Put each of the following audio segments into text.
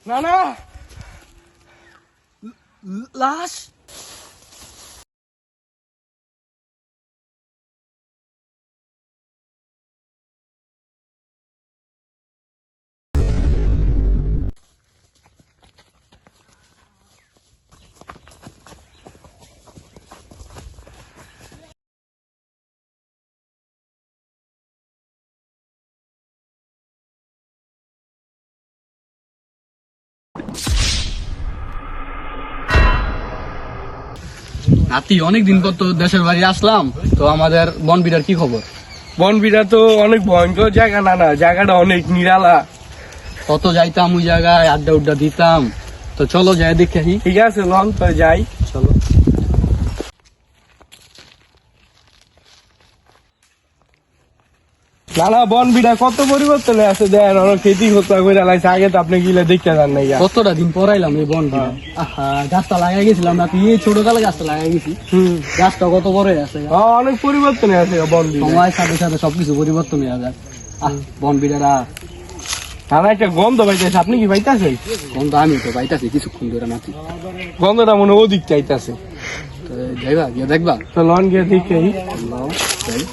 না না, লাশ। নাতি, অনেকদিন পর তো দেশের বাড়ি আসলাম, তো আমাদের বনবিড়ার কি খবর? বনবিড়া তো অনেক ভয়ঙ্কর জায়গা, না না, জায়গাটা অনেক নিরালা। কত যাইতাম ওই জায়গায়, আড্ডা উড্ডা দিতাম। তো চলো যাই দেখে আসি। ঠিক আছে, লং তো যাই, চলো। না না, বনবিড়া কত পরিবর্তনে আছে, দেন অনেক খেতি হত্যা করে লাইছে। আগে তো আপনি গিলে দেখতে যান নাই। কতটা দিন পরাইলাম এই বনবিড়া। আহা, গাছটা লাগাই গেছিলাম নাতি, এই ছোটকালে গাছটা লাগাই গেছি। গাছটা কত বড় আছে, অনেক পরিবর্তনে আছে বনবিড়া। সময়ের সাথে সাথে সবকিছু পরিবর্তন হয়ে যায়। বনবিড়ারা আমার একটা গন্ধ পাইতেছে, আপনি কি পাইতেছেন? গন্ধ আমি তো পাইতাছি কিছুক্ষণ ধরে নাতি। গন্ধটা মনে ওদিক চাইতেছে। তো যাইবা, গিয়ে দেখবা? তো লন গিয়ে দেখে যাই।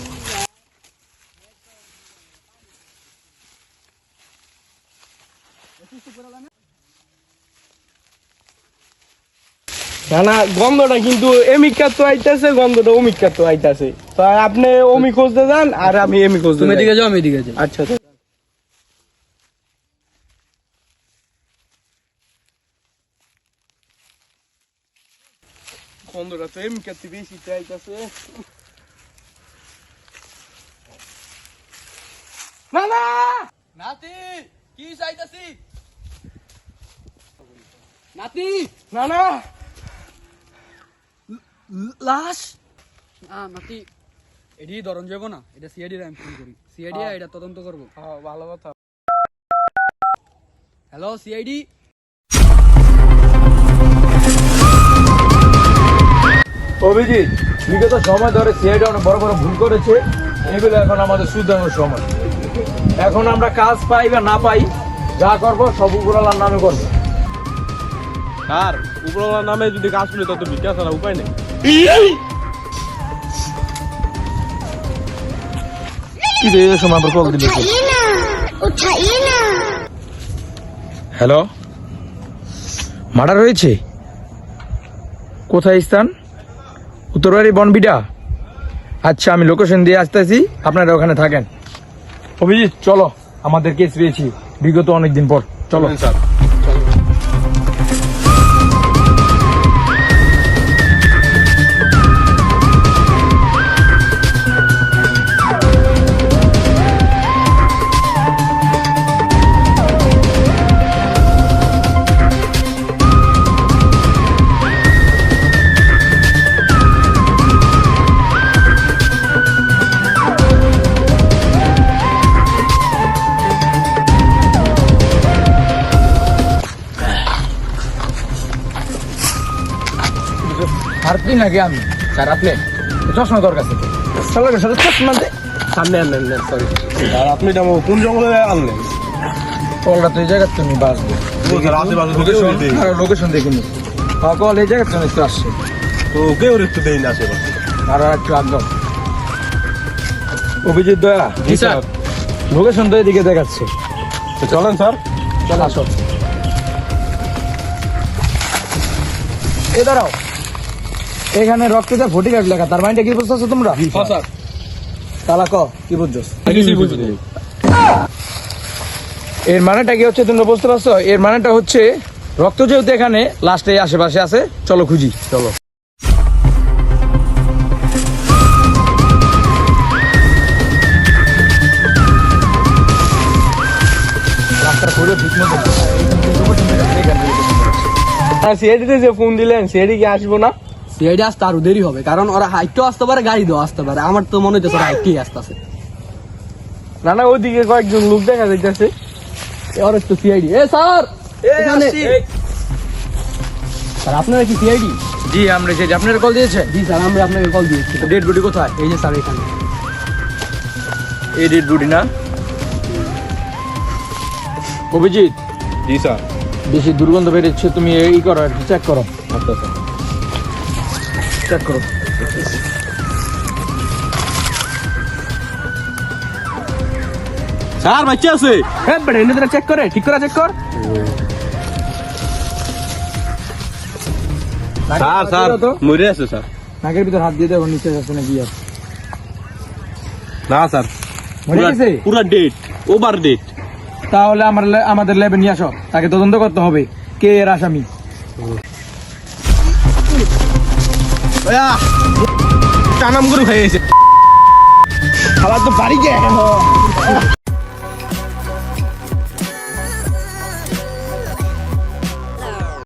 না না, গন্ধটা কিন্তু এমিকার তো আইতাছে, গন্ধটা অমিকার তো আইতাছে। তো আপনি অমি খুঁজতে যান আর আমি এমি খুঁজতে তুমি যাই। এদিকে যাও, আমি এদিকে যাই। আচ্ছা, গন্ধটা তো এমিকার থেকে বেশি আইতাছে। না না নাতি, কি চাইতাছি? নাতি, না না, লাশ। নাতি, এডি ধরন যাব না, এটা সিআইডি আমি ফোন করি। সিআইডি এটা তদন্ত করব। ভালো কথা। Hello CID. অভিজিৎ, বিগত সময় ধরে সিআইডি অনেক বড় বড় ভুল করেছে, এগুলো এখন আমাদের শুধরানোর সময়। এখন আমরা কাজ পাই বা না পাই, যা করবো সব উপরওয়ালার নামে করবো। স্যার, উপরওয়ালার নামে যদি কাজ শুনে তত ভিক্ষা ছাড়া উপায় নেই। হ্যালো, মার্ডার হয়েছে? কোথায় স্থান? উত্তরবাড়ি বনবিডা। আচ্ছা, আমি লোকেশন দিয়ে আসতেছি, আপনারা ওখানে থাকেন। অভিজিৎ চলো, আমাদের কেস পেয়েছি বিগত অনেকদিন পর। চলো স্যার। হারতি নাকি আমি? স্যার আপনি চশমা দরকার আছে, চশমা দে। সামনে আনলেন, সরি স্যার। আপনি কোন জঙ্গলে আনলেন? কলটা তো এই জায়গার তুমি বাঁচবো। লোকেশন দেখিনি। হ্যাঁ, কল এই জায়গার তুমি একটু আসছে। তো ওকে ওর একটু দেই না আশেপাশে। আর একটু আগ্রহ। অভিজিৎ দয়া, জি স্যার। লোকেশন তো এদিকে দেখাচ্ছে। তো চলেন স্যার। চল আসো। এ দাঁড়াও, এখানে রক্ততে ফটিকাট লেখা, তার মাইন্ডে কি বুঝতেছো তোমরা? স্যার। তালা ক কি বুঝছো? কিছুই বুঝিনি। এর মানেটা কি হচ্ছে তোমরা বুঝতে পারছো? এর মানেটা হচ্ছে রক্ত যেহেতু এখানে লাস্টে আশেপাশে আছে, চলো খুঁজি। চলো। রাস্তার পুরো ঠিক মতো সিআইডিতে যে ফোন দিলেন, সিআইডি কি আসবো না? সিআইডি আসতে আরো দেরি হবে, কারণ ওরা হাইটও আসতে পারে, গাড়িও আসতে পারে। আমার তো মনে হচ্ছে ওরা হাইটেই আসতেছে। না না, ওইদিকে কয়েকজন লোক দেখা যাইতেছে। ওর একটু সিআইডি। এ স্যার, এখানে স্যার আপনারা কি সিআইডি? জি, আমরা যে আপনারা কল দিয়েছেন। জি স্যার, আমরা আপনাকে কল দিয়েছি। ডেড বডি কোথায়? এই যে স্যার এখানে। এই ডেড বডি না? অভিজিৎ, জি স্যার। বেশি দুর্গন্ধ বেরোচ্ছে, তুমি এই করো, একটু চেক করো। আচ্ছা আচ্ছা চেক করো। স্যার বাচ্চা আছে হ্যাঁ বেটা, এনে চেক করে, ঠিক করে চেক কর। স্যার স্যার মরে আছে স্যার। নাকের ভিতর হাত দিয়ে দেখো নিচে আছে নাকি আর। না স্যার, মরে গেছে? পুরা ডেট, ওভার ডেট। তাহলে আমাদের ল্যাবে নিয়ে আসো, তাকে তদন্ত করতে হবে কে এর আসামি। টানাম করে হয়ে গেছে খাবার তো বাড়ি গিয়ে